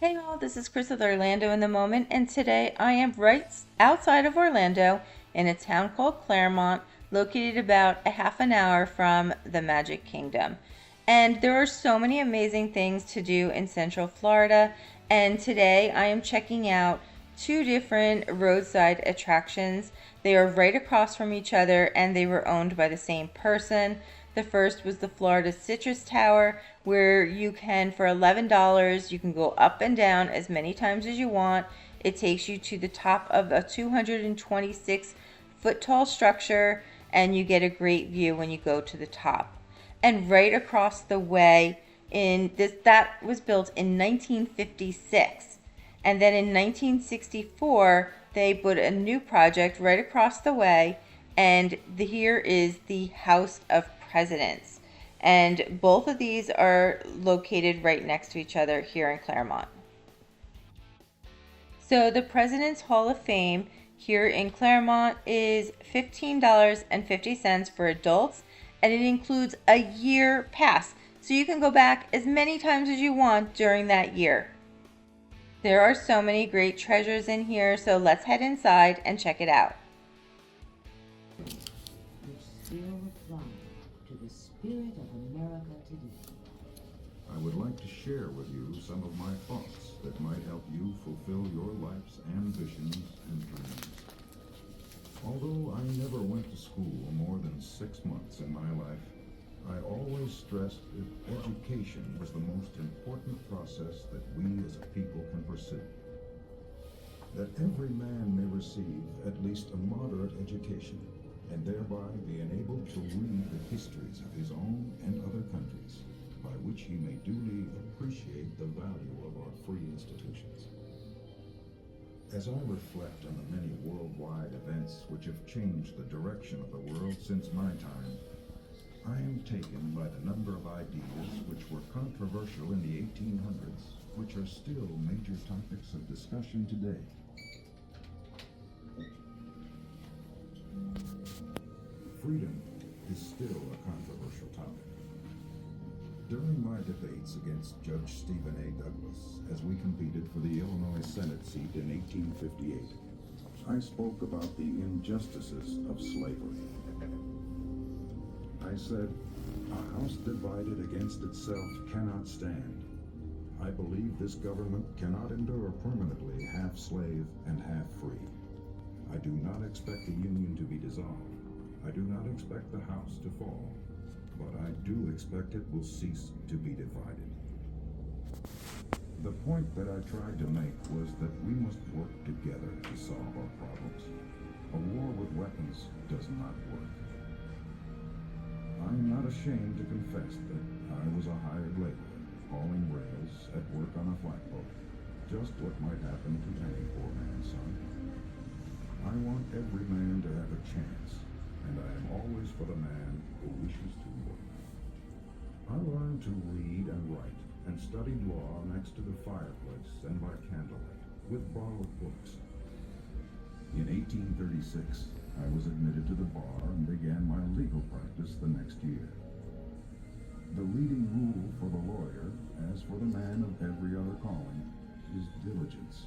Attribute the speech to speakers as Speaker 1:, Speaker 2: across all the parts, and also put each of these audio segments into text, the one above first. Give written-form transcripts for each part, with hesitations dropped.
Speaker 1: Hey all, this is Chris with Orlando in the Moment, and today I am right outside of Orlando in a town called Claremont, located about a half an hour from the Magic Kingdom. And there are so many amazing things to do in Central Florida, and today I am checking out two different roadside attractions. They are right across from each other and they were owned by the same person. The first was the Florida Citrus Tower, where you can, for $11, you can go up and down as many times as you want. It takes you to the top of a 226-foot tall structure, and you get a great view when you go to the top. And right across the way, that was built in 1956. And then in 1964, they put a new project right across the way, and here is the House of Presidents. And both of these are located right next to each other here in Claremont. So the President's Hall of Fame here in Claremont is $15.50 for adults, and it includes a year pass. So you can go back as many times as you want during that year. There are so many great treasures in here, so let's head inside and check it out.
Speaker 2: Which still apply to the spirit of America today.
Speaker 3: I would like to share with you some of my thoughts that might help you fulfill your life's ambitions and dreams. Although I never went to school more than 6 months in my life, I always stressed that education was the most important process that we as a people can pursue. That every man may receive at least a moderate education, and thereby be enabled to read the histories of his own and other countries, by which he may duly appreciate the value of our free institutions. As I reflect on the many worldwide events which have changed the direction of the world since my time, I am taken by the number of ideas which were controversial in the 1800s, which are still major topics of discussion today. Freedom is still a controversial topic. During my debates against Judge Stephen A. Douglas, as we competed for the Illinois Senate seat in 1858, I spoke about the injustices of slavery. I said, "A house divided against itself cannot stand. I believe this government cannot endure permanently half slave and half free. I do not expect the Union to be dissolved. I do not expect the house to fall, but I do expect it will cease to be divided." The point that I tried to make was that we must work together to solve our problems. A war with weapons does not work. I am not ashamed to confess that I was a hired laborer, hauling rails at work on a flatboat, just what might happen to any poor man's son. I want every man to have a chance, and I am always for the man who wishes to work. I learned to read and write, and studied law next to the fireplace and by candlelight, with borrowed books. In 1836, I was admitted to the bar and began my legal practice the next year. The leading rule for the lawyer, as for the man of every other calling, is diligence.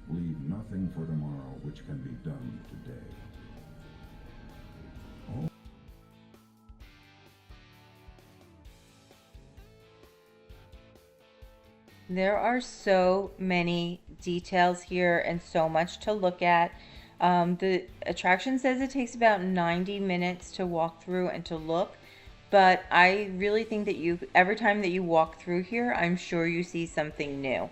Speaker 3: Leave nothing for tomorrow which can be done today.
Speaker 1: There are so many details here and so much to look at. The attraction says it takes about 90 minutes to walk through and to look, but I really think that every time that you walk through here, I'm sure you see something new.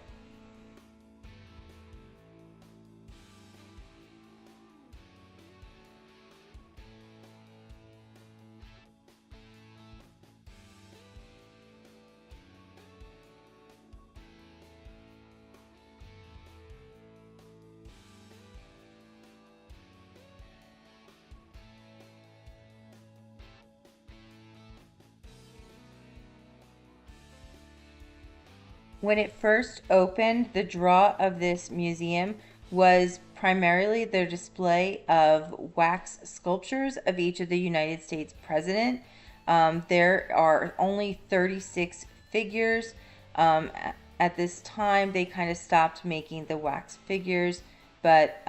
Speaker 1: When it first opened, the draw of this museum was primarily their display of wax sculptures of each of the United States president. There are only 36 figures, At this time, they kind of stopped making the wax figures, but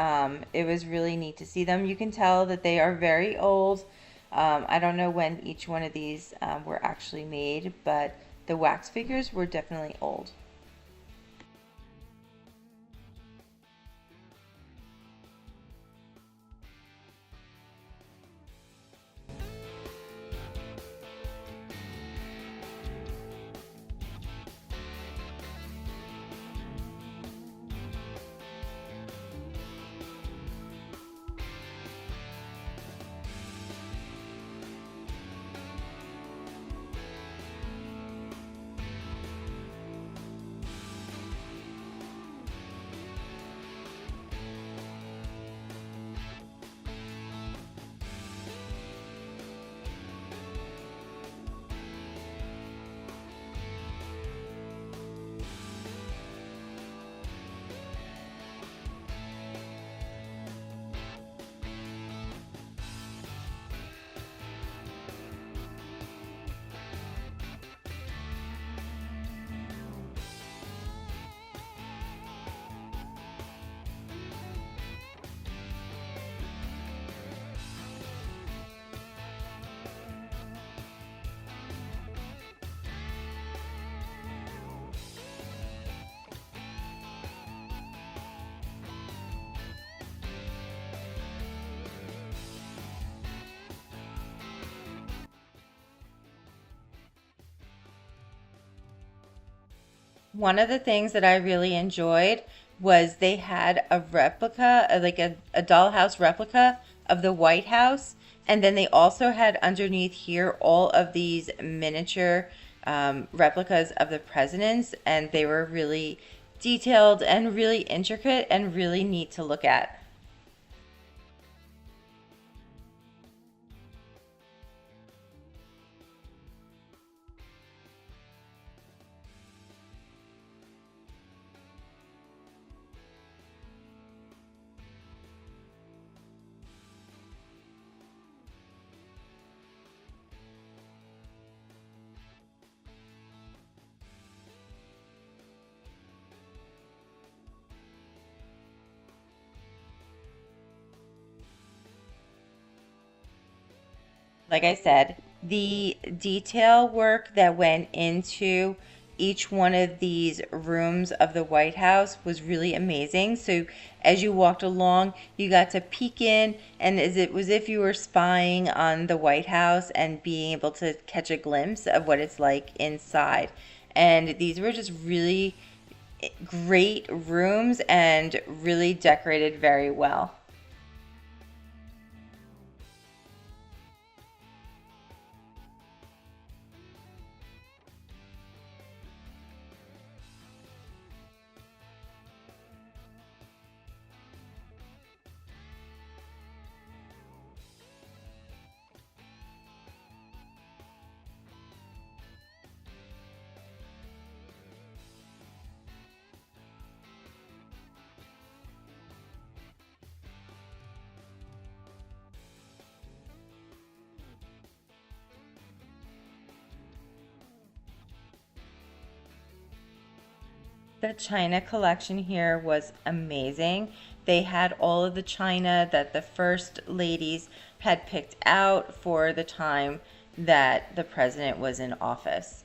Speaker 1: it was really neat to see them. You can tell that they are very old. I don't know when each one of these were actually made, but the wax figures were definitely old. One of the things that I really enjoyed was they had a replica, like a dollhouse replica of the White House. And then they also had underneath here all of these miniature replicas of the presidents. And they were really detailed and really intricate and really neat to look at. Like I said, the detail work that went into each one of these rooms of the White House was really amazing. So as you walked along, you got to peek in, and as it was if you were spying on the White House and being able to catch a glimpse of what it's like inside. And these were just really great rooms and really decorated very well. The China collection here was amazing. They had all of the china that the first ladies had picked out for the time that the president was in office.